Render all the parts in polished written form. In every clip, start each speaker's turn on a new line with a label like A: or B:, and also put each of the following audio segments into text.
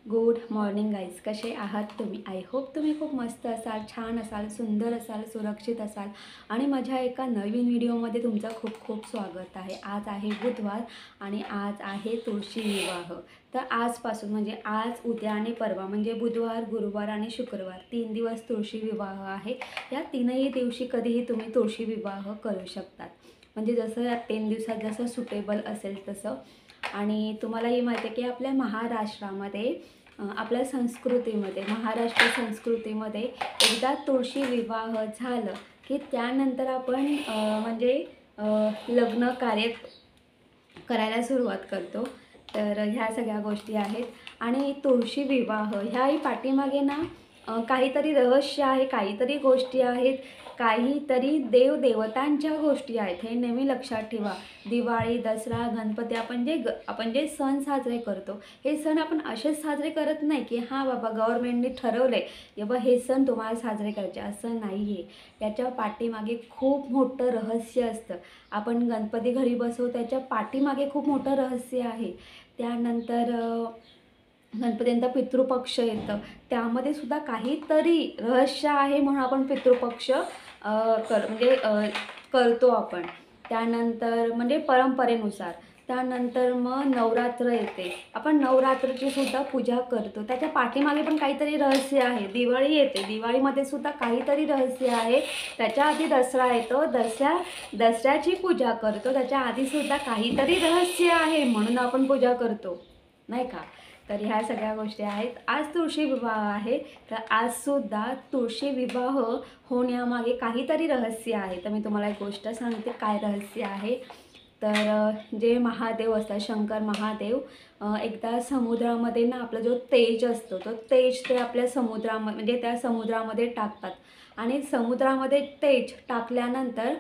A: Good morning guys, कसे आहात तुम्ही? आय होप तुम्ही खूप मस्त असाल, छान असाल, सुंदर असाल, सुरक्षित असाल आणि माझ्या एका नवीन व्हिडिओमध्ये तुमचं खूप खूप स्वागत आहे। आज आहे बुधवार आणि आज आहे तुळशी विवाह। तर आजपासून म्हणजे आज, उद्या आणि परवा म्हणजे बुधवार, गुरुवार आणि शुक्रवार 3 दिवस तुळशी विवाह आहे। या तीनही दिवशी कधीही तुम्ही तुळशी विवाह करू शकतात, म्हणजे जसं या 3 दिवसात जसं सुटेबल असेल तसं। आणि तुम्हालाही माहिती आहे की आपल्या महाराष्ट्रामध्ये, आपल्या संस्कृतीमध्ये, महाराष्ट्र संस्कृतीमध्ये एकदा तुळशी विवाह झालं की त्यानंतर आपण म्हणजे लग्न कार्य करायला सुरुवात करतो। तर ह्या सगळ्या गोष्टी आहेत आणि तुळशी विवाह ह्याही पाठीमागे ना काहीतरी रहस्य आहे, काहीतरी गोष्टी आहेत, काहीतरी देवदेवतांच्या गोष्टी आहेत, हे नेहमी लक्षात ठेवा। दिवाळी, दसरा, गणपती आपण जे सण साजरे करतो, हे सण आपण असेच साजरे करत नाही की हां बाबा गव्हर्नमेंटने ठरवले की बाबा हे सण तुम्हाला साजरे करायचे, असं नाही आहे। त्याच्या पाठीमागे खूप मोठं रहस्य असतं। आपण गणपती घरी बसवतो, त्याच्या पाठीमागे खूप मोठं रहस्य आहे। त्यानंतर गणपतींचा पितृपक्ष येतं, त्यामध्ये सुद्धा काहीतरी रहस्य आहे, म्हणून आपण पितृपक्ष करतो आपण। त्यानंतर म्हणजे परंपरेनुसार। त्यानंतर मग नवरात्र येते, आपण नवरात्रची सुद्धा पूजा करतो, त्याच्या पाठीमागे पण काहीतरी रहस्य आहे। दिवाळी येते, दिवाळीमध्ये सुद्धा काहीतरी रहस्य आहे। त्याच्या आधी दसरा येतो, दसऱ्याची पूजा करतो, त्याच्या आधी सुद्धा काहीतरी रहस्य आहे, म्हणून आपण पूजा करतो, नाही का? तर ह्या सगळ्या गोष्टी आहेत. आज तुळशी विवाह आहे, तर आजसुद्धा तुळशी विवाह होण्यामागे काहीतरी रहस्य आहे. तर मी तुम्हाला एक गोष्ट सांगते काय रहस्य आहे. तर जे महादेव असतात, शंकर महादेव, एकदा समुद्रामध्ये ना आपला जो तेज असतो तो तेज ते आपल्या म्हणजे त्या समुद्रामध्ये टाकतात आणि समुद्रामध्ये तेज टाकल्यानंतर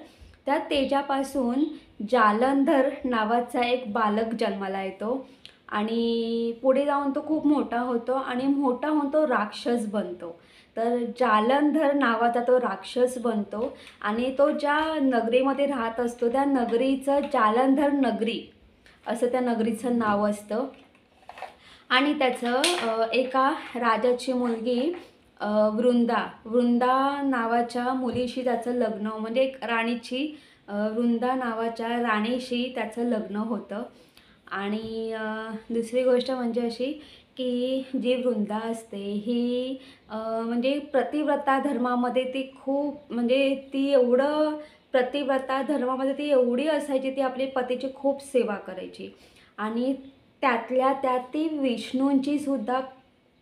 A: त्या तेजापासून जालंधर नावाचा एक बालक जन्माला येतो आणि पुढे जाऊन तो खूप मोठा होतो आणि मोठा होऊन तो राक्षस बनतो. तर जालंधर नावाचा तो राक्षस बनतो आणि तो ज्या नगरीमध्ये राहत असतो त्या नगरीचं जालंधर नगरी असं त्या नगरीचं नाव असतं. आणि त्याचं एका राजाची मुलगी वृंदा नावाच्या मुलीशी त्याचं लग्न, म्हणजे एक राणीची वृंदा नावाच्या राणीशी त्याचं लग्न होतं. आणि दुसरी गोष्ट म्हणजे अशी की जी वृंदा असते ही म्हणजे प्रतिव्रता धर्मामध्ये ती खूप, म्हणजे ती एवढं प्रतिव्रता धर्मामध्ये ती एवढी असायची, ती आपली पतीची खूप सेवा करायची आणि त्यातल्या त्यात ती विष्णूंची सुद्धा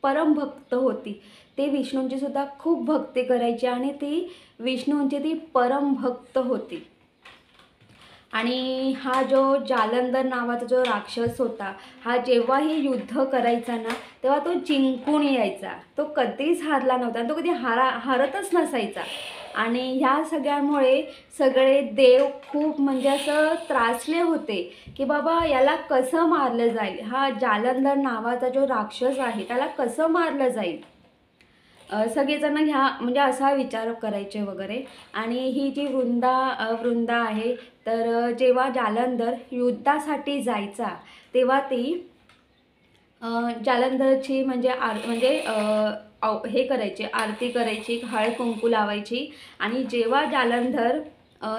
A: परमभक्त होती. ती विष्णूंची सुद्धा खूप भक्ती करायची आणि ती विष्णूंची ती परमभक्त होती. आणि हा जो जालंधर नावाचा जो राक्षस होता, हा जेव्हाही युद्ध करायचा ना तेव्हा तो जिंकून यायचा. तो कधीच हारला नव्हता, तो कधी हारतच नसायचा. आणि ह्या सगळ्यामुळे सगळे देव खूप म्हणजे असं त्रासले होते की बाबा याला कसं मारलं जाईल, हा जालंधर नावाचा जो राक्षस आहे त्याला कसं मारलं जाईल. सगळेजण ह्या म्हणजे असा विचार करायचे वगैरे. आणि ही जी वृंदा आहे, तर जेव्हा जालंधर युद्धासाठी जायचा तेव्हा ती जालंधरची म्हणजे हे करायची, आरती करायची, हळद कुंकू लावायची. आणि जेव्हा जालंधर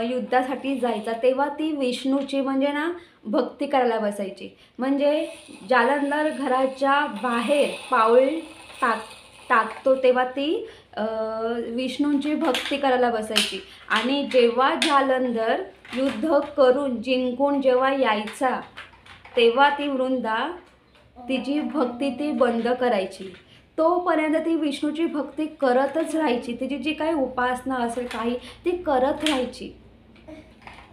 A: युद्धासाठी जायचा तेव्हा ती विष्णूची म्हणजे ना भक्ती करायला बसायची. म्हणजे जालंधर घराच्या बाहेर पाऊल टाकतो तेव्हा ती विष्णूंची भक्ती करायला बसायची. आणि जेव्हा जालंधर युद्ध करून जिंकून जेव्हा यायचा तेव्हा ती वृंदा तिची भक्ती ती बंद करायची. तोपर्यंत ती विष्णूची भक्ती करतच राहायची. तिची जी काही उपासना असेल काही ती करत राहायची.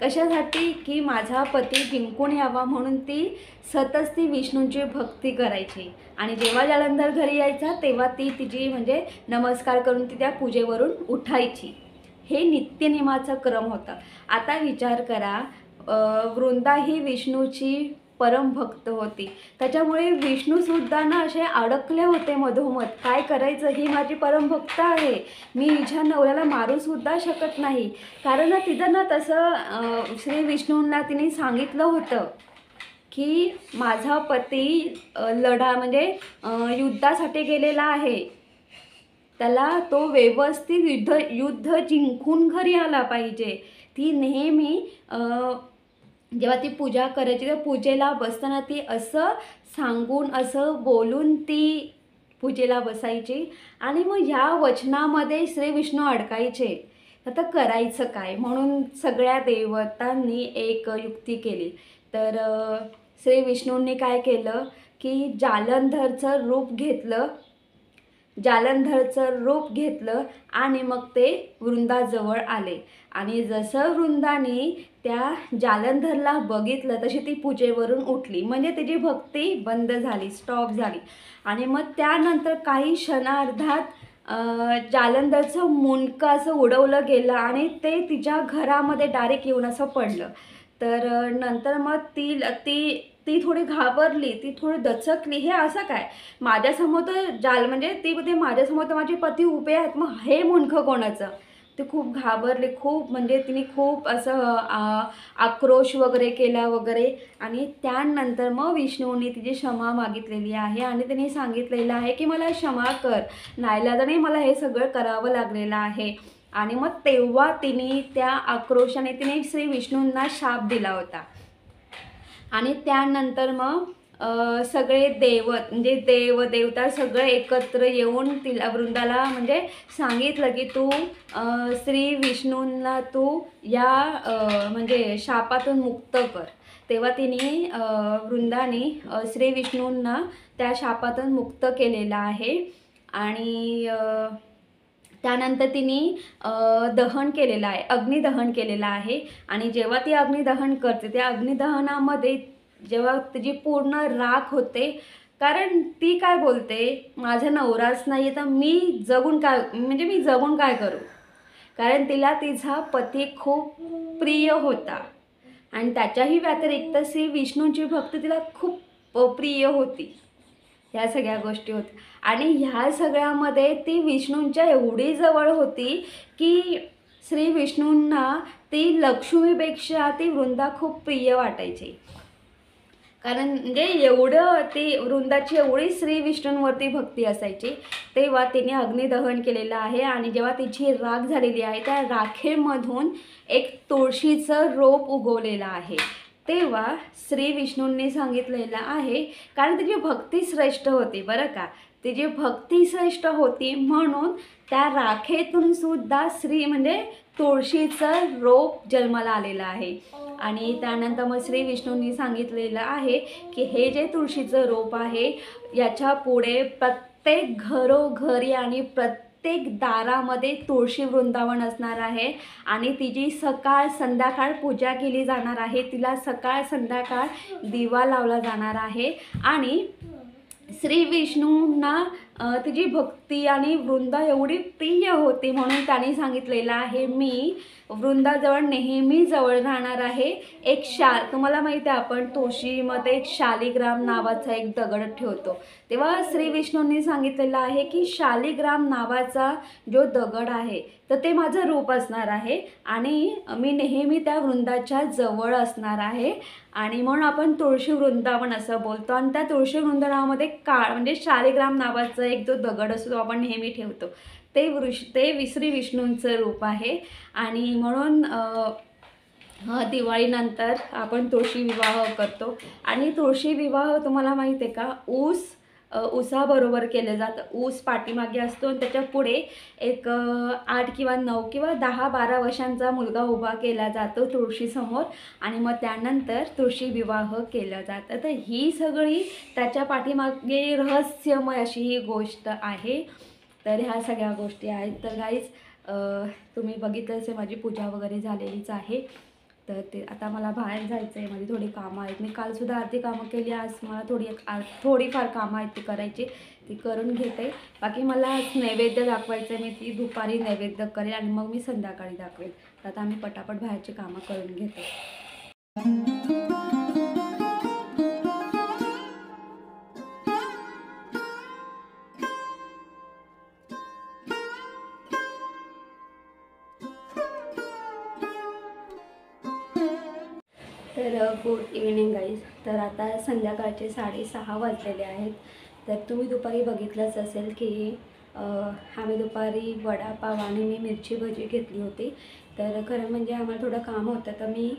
A: कशासाठी की माझा पती जिंकून यावा म्हणून ती सतत ती विष्णूंची भक्ती करायची. आणि जेव्हा जालंधर घरी यायचा तेव्हा ती तिची म्हणजे नमस्कार करून ती त्या पूजेवरून उठायची. हे नित्यनेमाचा क्रम होता. आता विचार करा, वृंदा ही विष्णूची परमभक्त होती, त्याच्यामुळे विष्णूसुद्धा ना असे अडकले होते मधोमध. काय करायचं, ही माझी परमभक्त आहे, मी हिच्या नवऱ्याला मारूसुद्धा शकत नाही. कारण ना तिथं ना तसं श्री विष्णूंना तिने सांगितलं होतं की माझा पती म्हणजे युद्धासाठी गेलेला आहे, त्याला तो व्यवस्थित युद्ध जिंकून घरी आला पाहिजे. ती नेहमी जेव्हा ती पूजा करायची त्या पूजेला बसताना ती असं सांगून असं बोलून ती पूजेला बसायची. आणि मग ह्या वचनामध्ये श्री विष्णू अडकायचे. आता करायचं काय, म्हणून सगळ्या देवतांनी एक युक्ती केली. तर श्री विष्णूंनी काय केलं की जालंधरचं रूप घेतलं आणि मग ते वृंदाजवळ आले. आणि जसं वृंदाने त्या जालंधरला बघितलं तशी ती पूजेवरून उठली, म्हणजे तिची भक्ती बंद झाली, स्टॉप झाली. आणि मग त्यानंतर काही क्षणार्धात जालंधरचं मुंडकं असं उडवलं गेलं आणि ते तिच्या घरामध्ये डायरेक्ट येऊन असं पडलं. तर नंतर मग ती थोडी घाबरली, ती थोडी दचकली. हे असं काय, माझ्यासमोर तर म्हणजे ती माझ्यासमोर तर माझे पती उभे आहेत, मग हे मुंडकं कोणाचं. ते खूप घाबरले, खूप म्हणजे तिने खूप असं आक्रोश वगैरे केला वगैरे. आणि त्यानंतर मग विष्णूंनी तिची क्षमा मागितलेली आहे आणि तिने सांगितलेलं आहे की मला क्षमा कर, नाईलाजाने मला हे सगळं करावं लागलेलं आहे. आणि मग तेव्हा तिने त्या आक्रोशाने तिने श्री विष्णूंना शाप दिला होता. आणि त्यानंतर मग सगळे म्हणजे देवता सगळे एकत्र येऊन तिला वृंदाला म्हणजे सांगितलं की तू श्री विष्णूंना तू या म्हणजे शापातून मुक्त कर. तेव्हा तिने वृंदाने श्री विष्णूंना त्या शापातून मुक्त केलेलं आहे. आणि त्यानंतर तिने दहन केलेलं आहे, अग्निदहन केलेलं आहे. आणि जेव्हा ती अग्निदहन करते त्या अग्निदहनामध्ये जेव्हा तिची पूर्ण राख होते, कारण ती काय बोलते, माझा नवराच नाही तर मी जगून काय करू. कारण तिला तिचा पती खूप प्रिय होता आणि त्याच्याही व्यतिरिक्त श्री विष्णूंची भक्ती तिला खूप प्रिय होती. ह्या सगळ्या गोष्टी होत्या आणि ह्या सगळ्यामध्ये ती विष्णूंच्या एवढी जवळ होती की श्री विष्णूंना ती लक्ष्मीपेक्षा ती वृंदा खूप प्रिय वाटायची. कारण म्हणजे एवढं ती वृंदाची एवढी श्री विष्णूंवरती भक्ती असायची. तेव्हा तिने अग्निदहन केलेलं आहे आणि जेव्हा तिची राख झालेली आहे त्या राखेमधून एक तुळशीचं रोप उगवलेलं आहे. तेव्हा श्री विष्णूंनी सांगितलेलं आहे, कारण तिची भक्ती श्रेष्ठ होती बरं का, तिची भक्ती श्रेष्ठ होती म्हणून त्या राखेतून सुद्धा तुळशीचं रोप जन्माला आलेलं आहे. आणि त्यानंतर मग श्री विष्णूंनी सांगितलेलं आहे की हे जे तुळशीचं रोप आहे याच्या पुढे प्रत्येक घरोघरी आणि प्रत्येक दारामध्ये तुळशी वृंदावन असणार आहे आणि तिची सकाळ संध्याकाळ पूजा केली जाणार आहे. तिला सकाळ संध्याकाळ दिवा लावला जाणार आहे. आणि श्री विष्णूंना तिची भक्ती आणि वृंदा एवढी प्रिय होती म्हणून त्यांनी सांगितलेलं आहे, मी वृंदाजवळ नेहमी जवळ राहणार आहे. तुम्हाला माहिती आहे आपण तुळशीमध्ये एक शालिग्राम नावाचा एक दगड ठेवतो, तेव्हा श्री विष्णूंनी सांगितलेलं आहे की शालिग्राम नावाचा जो दगड आहे तर ते माझं रूप असणार आहे आणि मी नेहमी त्या वृंदाच्या जवळ असणार आहे. आणि म्हणून आपण तुळशी वृंदावन असं बोलतो. आणि त्या तुळशी वृंदावनामध्ये शालिग्राम नावाचा एक जो दगड असतो तो आपण नेहमी ठेवतो, ते श्री विष्णूंचं रूप आहे. आणि म्हणून दिवाळीनंतर आपण तुळशी विवाह करतो. आणि तुळशी विवाह तुम्हाला माहिती आहे का, ऊसाबरोबर केलं जातं. ऊस पाठीमागे असतो आणि त्याच्या पुढे एक 8 किंवा 9 किंवा 10-12 वर्षांचा मुलगा उभा केला जातो तुळशीसमोर आणि मग त्यानंतर तुळशी विवाह केलं जातं. तर ही सगळी त्याच्या पाठीमागे रहस्यमय अशी ही गोष्ट आहे. तर ह्या सगळ्या गोष्टी आहेत. तर गाईज तुम्ही बघितलं असेल माझी पूजा वगैरे झालेलीच आहे. तर ते आता मला बाहेर जायचं आहे, माझी थोडी कामं आहेत. मी कालसुद्धा अर्धी कामं केली, आज मला थोडीफार कामं आहेत ती करायची, ती करून घेते. बाकी मला आज नैवेद्य दाखवायचं आहे, मी ती दुपारी नैवेद्य करेल आणि मग मी संध्याकाळी दाखवेल. तर आता आम्ही पटापट बाहेरची कामं करून घेतो. तर गुड इव्हिनिंग गाईज. तर आता संध्याकाळचे 6:30 वाजलेले आहेत. तर तुम्ही दुपारी बघितलंच असेल की आम्ही दुपारी वडापाव आणि मी मिरची भजी घेतली होती. तर खरं म्हणजे आम्हाला थोडं काम होतं, तर मी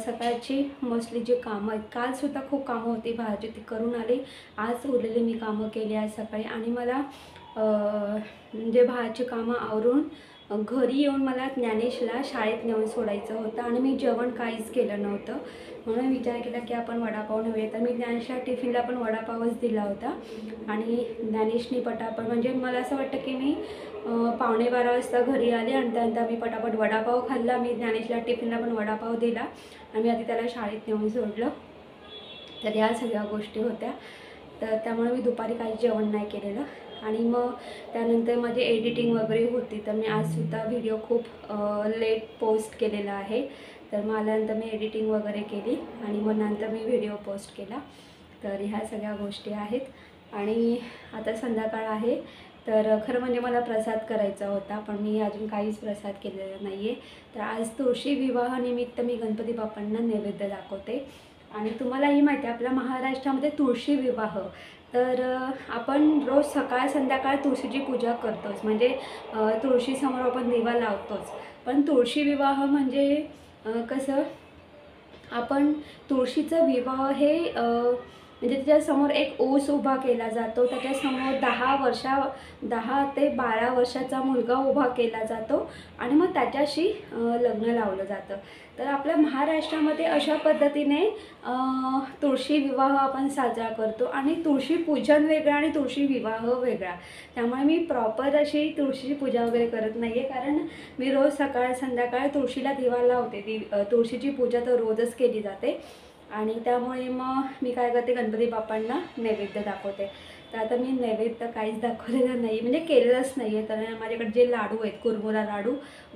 A: सकाळची मोस्टली जी कामं आहेत, कालसुद्धा खूप कामं होती बाहेरची ती करून आली. आज उरलेली मी कामं केली आज सकाळी. आणि मला म्हणजे बाहेरची कामं आवरून घरी येऊन मला ज्ञानेशला शाळेत नेऊन सोडायचं होतं आणि मी जेवण काहीच केलं नव्हतं. म्हणून विचार केला की आपण वडापाव नेऊया. तर मी ज्ञानेशच्या टिफिनला पण वडापावच दिला होता आणि ज्ञानेशनी पटापट म्हणजे मला असं वाटतं की मी 11:15 वाजता घरी आले आणि त्यानंतर मी पटापट वडापाव खाल्ला. मी ज्ञानेशला टिफिनला पण वडापाव दिला आणि मी आधी त्याला शाळेत नेऊन सोडलं. तर या सगळ्या गोष्टी होत्या. तर त्यामुळे मी दुपारी काही जेवण नाही केलेलं. आणि मग त्यानंतर माझी एडिटिंग वगैरे होती, तर मी आजसुद्धा व्हिडिओ खूप लेट पोस्ट केलेला आहे. तर मग आल्यानंतर मी एडिटिंग वगैरे केली आणि मग नंतर मी व्हिडिओ पोस्ट केला. तर ह्या सगळ्या गोष्टी आहेत. आणि आता संध्याकाळ आहे. तर खरं म्हणजे मला प्रसाद करायचा होता, पण मी अजून काहीच प्रसाद केलेला नाही आहे. तर आज तुळशी विवाहानिमित्त मी गणपती बाप्पांना नैवेद्य दाखवते. आणि तुम्हालाही माहिती आहे आपल्या महाराष्ट्रामध्ये तुळशी विवाह, तर आपण रोज सकाळ संध्याकाळ तुळशीची पूजा करतोच, म्हणजे तुळशीसमोर आपण दिवा लावतोच. पण तुळशी विवाह म्हणजे कसं, आपण तुळशीचा विवाह हे म्हणजे त्याच्यासमोर एक ओस उभा केला जातो, त्याच्यासमोर 10 ते 12 वर्षाचा मुलगा उभा केला जातो आणि मग त्याच्याशी लग्न लावलं जातं। तर आपल्या महाराष्ट्रामध्ये अशा पद्धतीने तुळशी विवाह आपण साजरा करतो आणि तुळशी पूजन वेगळं आणि तुळशी विवाह वेगळा। त्यामुळे मी प्रॉपर अशी तुळशीची पूजा वगैरे करत नाही आहे, कारण मी रोज सकाळ संध्याकाळ तुळशीला दिवा लावते। तुळशीची पूजा तर रोजच केली जाते आणि त्यामुळे मग मी काय करते, गणपती बाप्पांना नैवेद्य दाखवते। तर आता मी नैवेद्य काहीच दाखवलेलं नाही, म्हणजे केलेलंच नाही आहे। तर माझ्याकडे जे लाडू आहेत, कुरमुरा लाडू,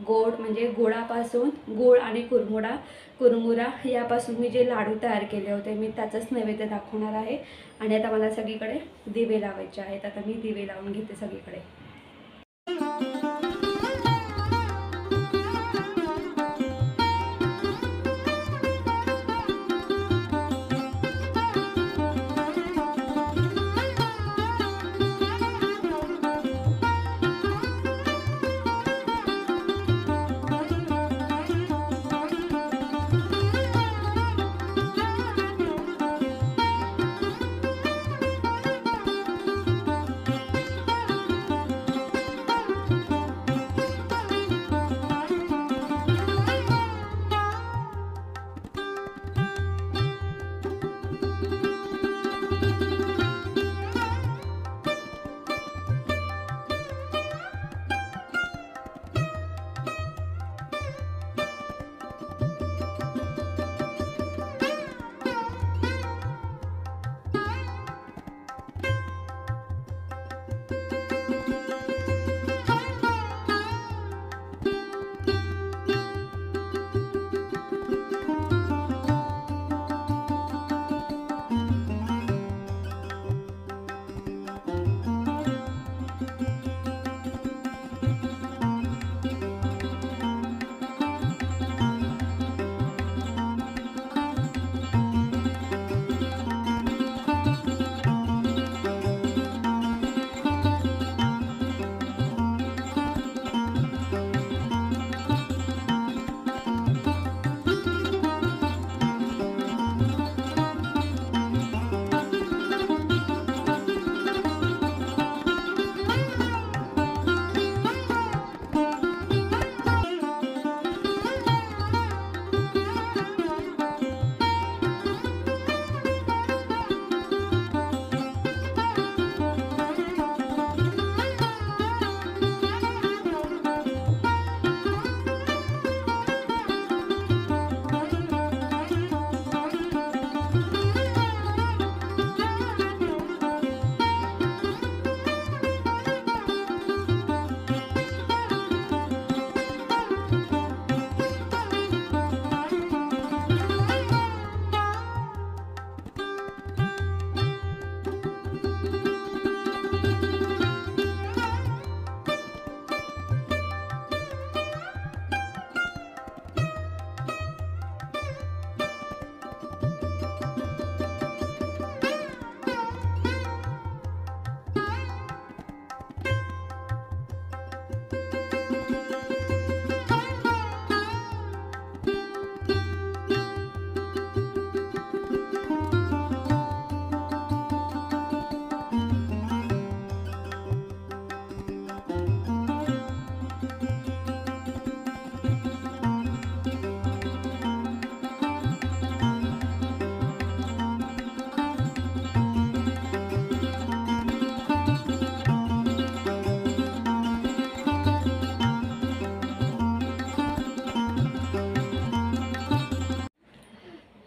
A: गोड म्हणजे गुळापासून, गुळ आणि कुरमुरा यापासून मी जे लाडू तयार केले होते, मी त्याचंच नैवेद्य दाखवणार आहे। आणि आता मला सगळीकडे दिवे लावायचे आहेत। आता मी दिवे लावून घेते सगळीकडे।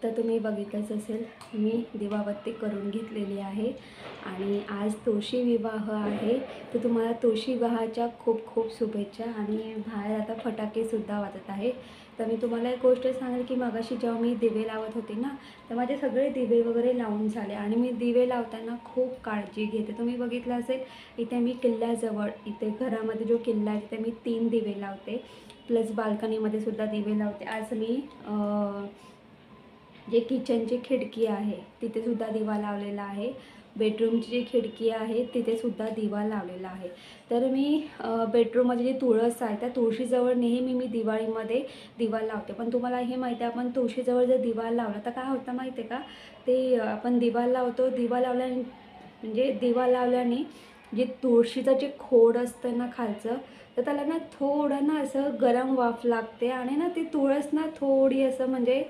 A: तर तुम्ही बघितलंच असेल, मी दिवाबत्ती करून घेतलेली आहे आणि आज तुळशी विवाह आहे। तर तुम्हाला तुळशी विवाहाच्या खूप खूप शुभेच्छा। आणि बाहेर आता फटाकेसुद्धा वाजत आहे। तर मी तुम्हाला एक गोष्ट सांगेल की मगाशी जेव्हा मी दिवे लावत होते ना, तर माझे सगळे दिवे वगैरे लावून झाले आणि मी दिवे लावताना खूप काळजी घेते। तुम्ही बघितलं असेल, इथे मी किल्ल्याजवळ, इथे घरामध्ये जो किल्ला आहे तिथे मी 3 दिवे लावते, प्लस बाल्कनीमध्ये सुद्धा दिवे लावते। आज मी जे किचनची खिडकी आहे तिथे सुद्धा दिवा लावलेला आहे। बेडरूमची जी खिडकी आहे तिथे सुद्धा दिवा लावलेला आहे. तर मी बेडरूममध्ये जी तुळस आहे त्या तुळशीजवळ नेहमी मी दिवाळीमध्ये दिवा लावते. पण तुम्हाला हे माहिती आहे, आपण तुळशीजवळ जर दिवा लावला तर काय होतं माहिती आहे का, ते आपण दिवा लावतो, दिवा लावल्याने म्हणजे दिवा लावल्याने जे तुळशीचं जे खोड असतं ना खालचं, तर त्याला ना थोडं ना असं गरम वाफ लागते आणि ना ती तुळस ना थोडी असं म्हणजे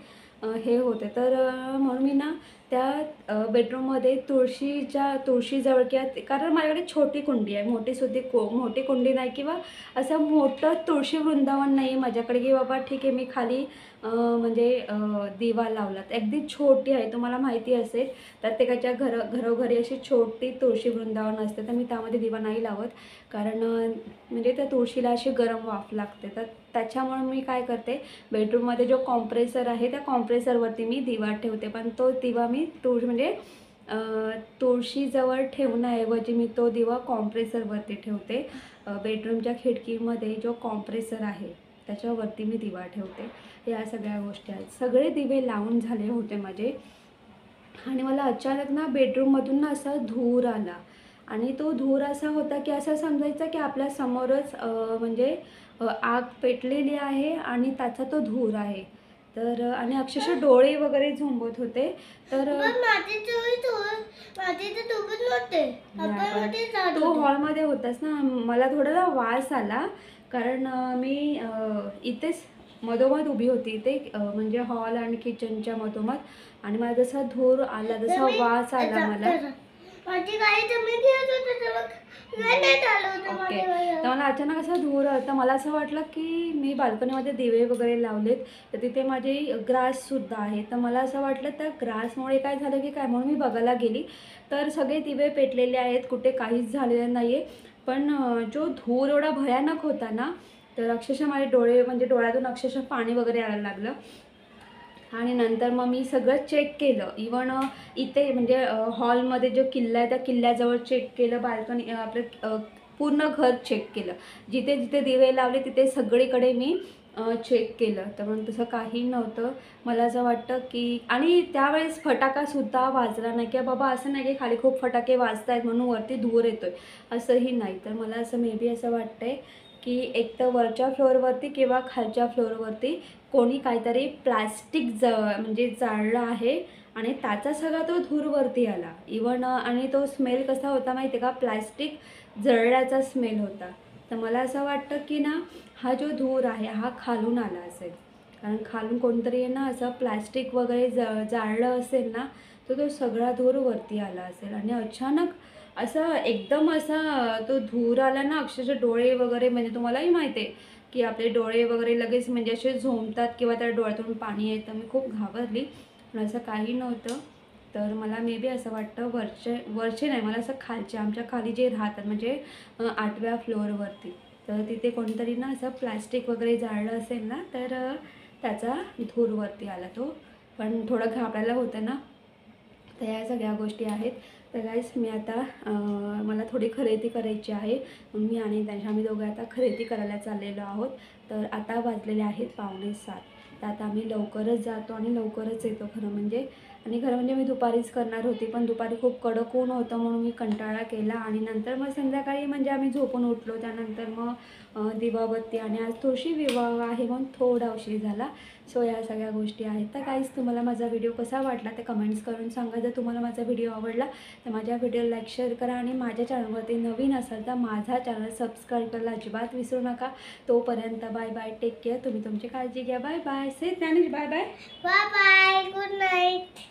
A: हे होते. तर म्हणून मी ना त्या बेडरूममध्ये तुळशीजवळ किंवा कारण माझ्याकडे छोटी कुंडी आहे, मोठी कुंडी नाही किंवा असं मोठं तुळशी वृंदावन नाही आहे माझ्याकडे की बाबा ठीक आहे मी खाली म्हणजे दिवा लावलात. अगदी छोटी आहे, तुम्हाला माहिती असेल प्रत्येकाच्या घरोघरी अशी छोटी तुळशी वृंदावन असते. तर मी त्यामध्ये दिवा नाही लावत, कारण म्हणजे त्या तुळशीला अशी गरम वाफ लागते. तर त्याच्यामुळे मी काय करते, बेडरूममध्ये जो कॉम्प्रेसर आहे त्या कॉम्प्रेसरवरती मी दिवा ठेवते. पण तो दिवा मी म्हणजे तुळशीजवळ ठेवण्याऐवजी मी तो दिवा कॉम्प्रेसरवरती ठेवते. बेडरूमच्या खिडकीमध्ये जो कॉम्प्रेसर आहे त्याच्यावरती मी दिवा ठेवते. या सगळ्या गोष्टी आहेत. सगळे दिवे लावून झाले होते माझे आणि मला अचानक ना बेडरूममधून ना असा धूर आला आणि तो धूर असा होता की असं समजायचं की आपल्या समोरच म्हणजे आग पेटलेली आहे आणि त्याचा तो धूर आहे. तर आणि अक्षरशः डोळे वगैरे झोंबत होते. तर तो हॉलमध्ये होताच ना, मला थोडा वास आला कारण मी इथेच मधोमध उभी होती इथे म्हणजे हॉल आणि किचनच्या मधोमध, आणि मला जसा धूर आला, जसा वास आला मला ओके, तर मला अचानक असा धूर आला. मला असं वाटलं की मी बाल्कनीमध्ये दिवे वगैरे लावलेत, तर तिथे माझे ग्राससुद्धा आहे. तर मला असं वाटलं त्या ग्रासमुळे काय झालं की काय, म्हणून मी बघायला गेली तर सगळे दिवे पेटलेले आहेत, कुठे काहीच झालेलं नाही आहे. पण जो धूर एवढा भयानक होता ना, तर अक्षरशः माझे डोळे म्हणजे डोळ्यातून अक्षरशः पाणी वगैरे यायला लागलं. आणि नंतर मग मी सगळं चेक केलं, इवन इथे म्हणजे हॉलमध्ये जो किल्ला आहे त्या किल्ल्याजवळ चेक केलं, बाल्कनी आपलं पूर्ण घर चेक केलं, जिथे जिथे दिवे लावले तिथे सगळीकडे मी चेक केलं. तर मग तसं काही नव्हतं. मला असं वाटतं की आणि त्यावेळेस फटाकासुद्धा वाजला नाही की बाबा असं नाही की खाली खूप फटाके वाजत आहेत म्हणून वरती धूर येतो आहे, असंही नाही. तर मला असं मे बी असं वाटतं आहे की एक तर वरच्या फ्लोअरवरती किंवा खालच्या फ्लोअरवरती कोणी काहीतरी प्लास्टिक म्हणजे जाळलं आहे आणि त्याचा सगळा तो धूरवरती आला. इवन आणि तो स्मेल कसा होता माहिती आहे का, प्लास्टिक जळल्याचा स्मेल होता. तर मला असं वाटतं की ना हा जो धूर आहे हा खालून आला असेल, कारण खालून कोणतरी ना असं प्लास्टिक वगैरे जाळलं असेल ना, तर तो सगळा धूर वरती आला असेल. आणि अचानक असं एकदम असा तो धूर आला ना, अक्षरशः डोळे वगैरे म्हणजे तुम्हालाही माहिती आहे की आपले डोळे वगैरे लगेच म्हणजे असे झोंबतात किंवा त्या डोळ्यातून पाणी येतं. मी खूप घाबरली, पण असं काही नव्हतं. तर मला मे बी असं वाटतं वरचे नाही, मला असं आमच्या खाली जे राहतात म्हणजे 8व्या फ्लोअरवरती, तर तिथे कोणतरी ना असं प्लॅस्टिक वगैरे जाळलं असेल ना, तर त्याचा धूरवरती आला तो. पण थोडं घाबरायला होतं ना. तर या सगळ्या गोष्टी आहेत. तर गाईस मी आता मला थोडी खरेदी करायची आहे, म्हणून मी आणि त्यांच्या आम्ही दोघं आता खरेदी करायला चाललेलो आहोत. तर आता वाजलेले आहेत 6:45. तर आता आम्ही लवकरच जातो आणि लवकरच येतो खरं म्हणजे. आणि खरं म्हणजे मी दुपारीच करणार होती, पण दुपारी खूप कडक ऊन होतं म्हणून मी कंटाळा केला आणि नंतर मग संध्याकाळी म्हणजे आम्ही झोपून उठलो. त्यानंतर मग दिवाबत्ती आणि आज तुळशी विवाह आहे म्हणून थोडा उशीर झाला. सो या सगळ्या गोष्टी आहेत. तर काहीच तुम्हाला माझा व्हिडिओ कसा वाटला ते कमेंट्स करून सांगा. जर तुम्हाला माझा व्हिडिओ आवडला तर माझ्या व्हिडिओला लाईक शेअर करा आणि माझ्या चॅनलवरती नवीन असाल तर माझा चॅनल सबस्क्राईब करायला अजिबात विसरू नका. तोपर्यंत बाय बाय, टेक केअर, तुम्ही तुमची काळजी घ्या. Bye bye, say Dnyanesh, bye bye, bye bye, good night.